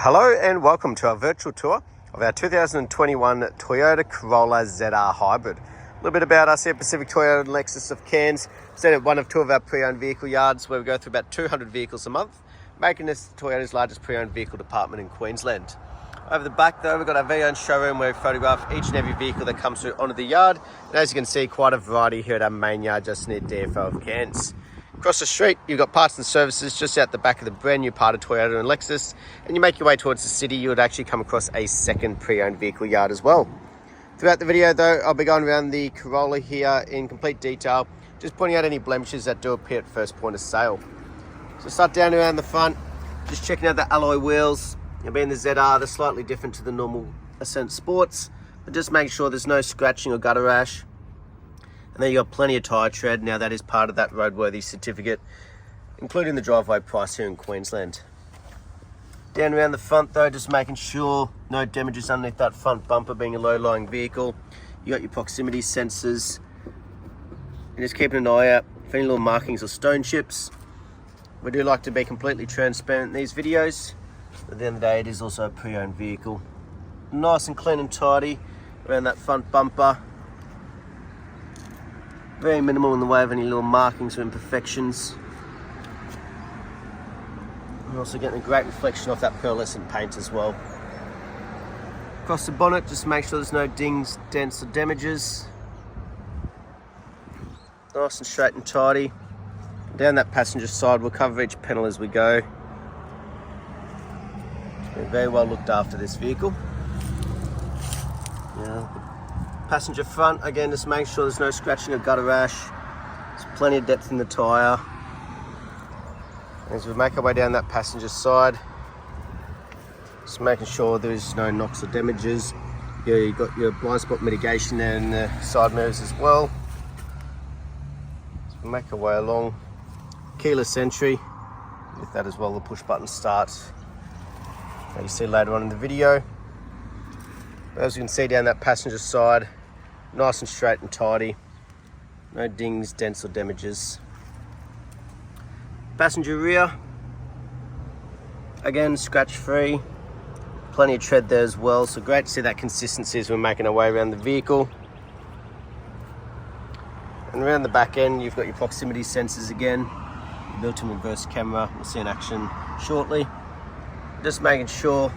Hello and welcome to our virtual tour of our 2021 Toyota Corolla ZR Hybrid. A little bit about us here, Pacific Toyota and Lexus of Cairns. We're at one of two of our pre-owned vehicle yards where we go through about 200 vehicles a month, making this Toyota's largest pre-owned vehicle department in Queensland. Over the back though, we've got our very own showroom where we photograph each and every vehicle that comes through onto the yard. And as you can see, quite a variety here at our main yard just near DFO of Cairns. Across the street, you've got parts and services just out the back of the brand new part of Toyota and Lexus. And you make your way towards the city, you would actually come across a second pre-owned vehicle yard as well. Throughout the video though, I'll be going around the Corolla here in complete detail, just pointing out any blemishes that do appear at first point of sale. So start down around the front, just checking out the alloy wheels. And being the ZR, they're slightly different to the normal Ascent Sports, but just make sure there's no scratching or gutter rash. And then you've got plenty of tyre tread. Now that is part of that roadworthy certificate, including the driveway price here in Queensland. Down around the front though, just making sure no damages underneath that front bumper, being a low-lying vehicle. You got your proximity sensors. And just keeping an eye out for any little markings or stone chips. We do like to be completely transparent in these videos. At the end of the day, it is also a pre-owned vehicle. Nice and clean and tidy around that front bumper. Very minimal in the way of any little markings or imperfections. We're also getting a great reflection off that pearlescent paint as well. Across the bonnet, just make sure there's no dings, dents or damages. Nice and straight and tidy. Down that passenger side, we'll cover each panel as we go. Been very well looked after, this vehicle. Passenger front, again, just make sure there's no scratching or gutter rash. There's plenty of depth in the tyre. As we make our way down that passenger side, just making sure there's no knocks or damages. Yeah, you've got your blind spot mitigation there in the side mirrors as well. So we make our way along. Keyless entry, with that as well, the push button start. As you see later on in the video. But as you can see down that passenger side, nice and straight and tidy. No dings, dents or damages. Passenger rear, again scratch free. Plenty of tread there as well, so great to see that consistency as we're making our way around the vehicle. And around the back end, you've got your proximity sensors again. Built-in reverse camera, we'll see in action shortly. Just making sure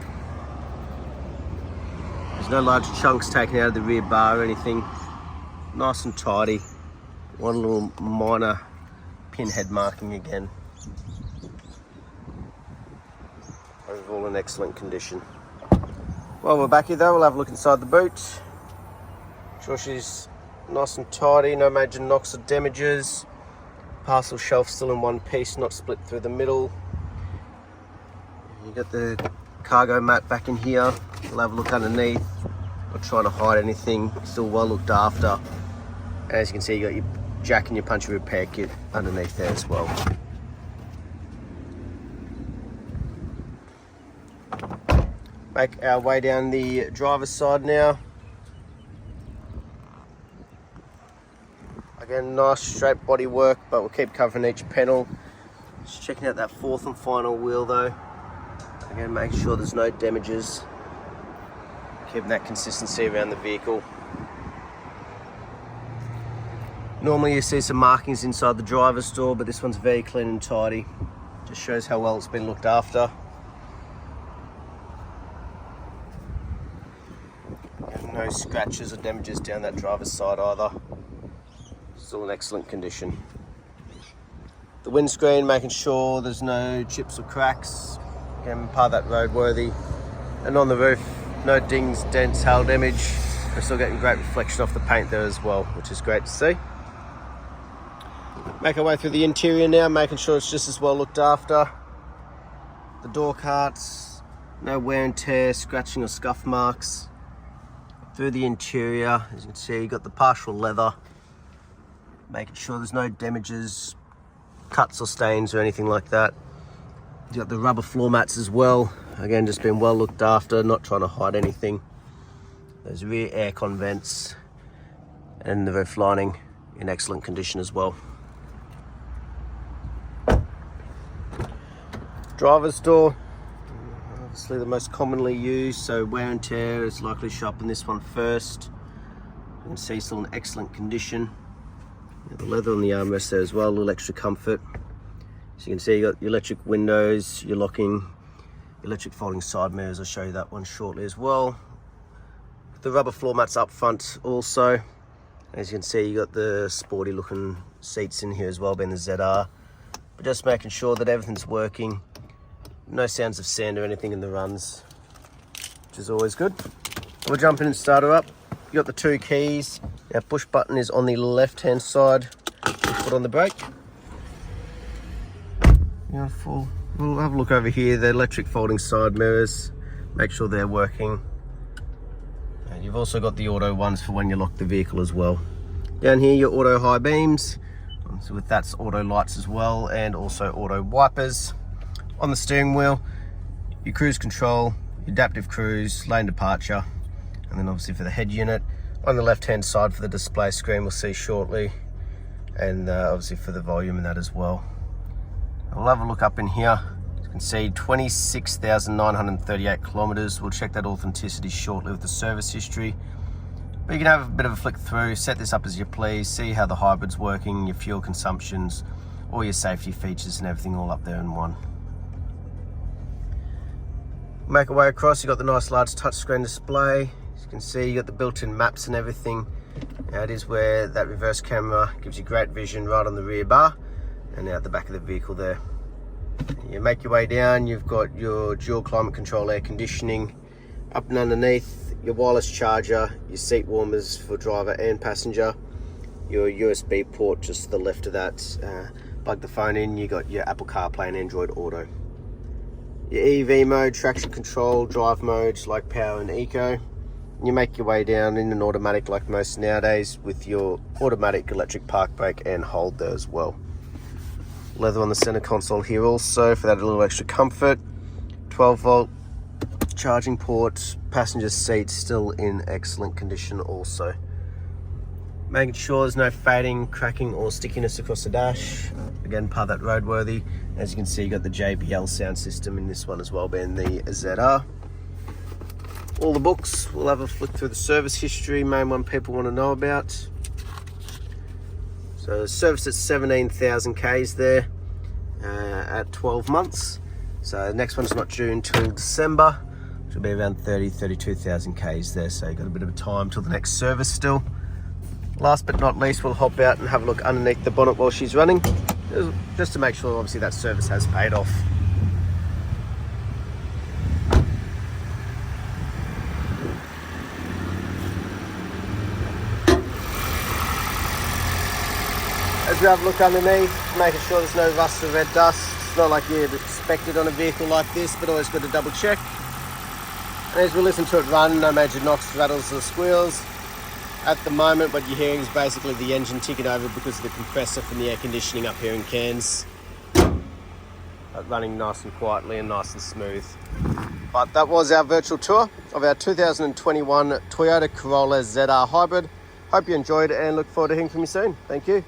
there's no large chunks taken out of the rear bar or anything. Nice and tidy. One little minor pinhead marking again. Overall in excellent condition. While we're back here though, we'll have a look inside the boot. Make sure she's nice and tidy, no major knocks or damages. Parcel shelf still in one piece, not split through the middle. You got the cargo mat back in here. We'll have a look underneath. Not trying to hide anything, still well looked after. And as you can see, you got your jack and your puncture repair kit underneath there as well. Make our way down the driver's side now. Again, nice straight body work, but we'll keep covering each panel. Just checking out that fourth and final wheel though. Again, making sure there's no damages. Keeping that consistency around the vehicle. Normally you see some markings inside the driver's door, but this one's very clean and tidy. Just shows how well it's been looked after. And no scratches or damages down that driver's side either. Still in excellent condition. The windscreen, making sure there's no chips or cracks. Again, part of that roadworthy. And on the roof, no dings, dents, hail damage. We're still getting great reflection off the paint there as well, which is great to see. Make our way through the interior now, making sure it's just as well looked after. The door carts, no wear and tear, scratching or scuff marks. Through the interior, as you can see, you've got the partial leather. Making sure there's no damages, cuts or stains or anything like that. You've got the rubber floor mats as well. Again, just been well looked after, not trying to hide anything. Those rear aircon vents and the roof lining in excellent condition as well. Driver's door, Obviously the most commonly used, so wear and tear is likely to show up in this one first. You can see still in excellent condition. The leather on the armrest there as well, a little extra comfort. So you can see you got your electric windows, your locking, electric folding side mirrors. I'll show you that one shortly as well. The rubber floor mats up front also. As you can see, you got the sporty looking seats in here as well, being the ZR. But just making sure that everything's working. No sounds of sand or anything in the runs, which is always good. We'll jump in and start her up. You got the 2 keys. Our push button is on the left-hand side. Put on the brake. Beautiful. We'll have a look over here. The electric folding side mirrors. Make sure they're working. And you've also got the auto ones for when you lock the vehicle as well. Down here, your auto high beams. So with that's auto lights as well, and also auto wipers. On the steering wheel, your cruise control, your adaptive cruise, lane departure, and then obviously for the head unit. On the left-hand side for the display screen, we'll see shortly, and obviously for the volume and that as well. We'll have a look up in here. You can see 26,938 kilometers. We'll check that authenticity shortly with the service history. But you can have a bit of a flick through, set this up as you please, see how the hybrid's working, your fuel consumptions, all your safety features and everything all up there in one. Make our way across, you've got the nice large touchscreen display. As you can see, you've got the built-in maps and everything. Now it is where that reverse camera gives you great vision right on the rear bar and out the back of the vehicle there. You make your way down, you've got your dual climate control air conditioning. Up and underneath, your wireless charger, your seat warmers for driver and passenger, your USB port just to the left of that. Plug the phone in, you got your Apple CarPlay and Android Auto. Your EV mode, traction control, drive modes like power and eco. You make your way down in an automatic like most nowadays with your automatic electric park brake and hold there as well. Leather on the center console here also for that little extra comfort. 12 volt charging port, passenger seat still in excellent condition also. Making sure there's no fading, cracking or stickiness across the dash. Again, part of that roadworthy. As you can see, you got the JBL sound system in this one as well, being the ZR. All the books, we'll have a flick through the service history, main one people want to know about. So serviced at 17,000 Ks there at 12 months. So the next one's not due until December, which will be around 32,000 Ks there. So you've got a bit of time till the next service still. Last but not least, we'll hop out and have a look underneath the bonnet while she's running, just to make sure obviously that service has paid off. As we have a look underneath, making sure there's no rust or red dust. It's not like you'd expect it on a vehicle like this, but always good to double check. And as we listen to it run, no major knocks, rattles or squeals. At the moment, what you're hearing is basically the engine ticking over because of the compressor from the air conditioning up here in Cairns. But running nice and quietly and nice and smooth. But that was our virtual tour of our 2021 Toyota Corolla ZR Hybrid. Hope you enjoyed it and look forward to hearing from you soon. Thank you.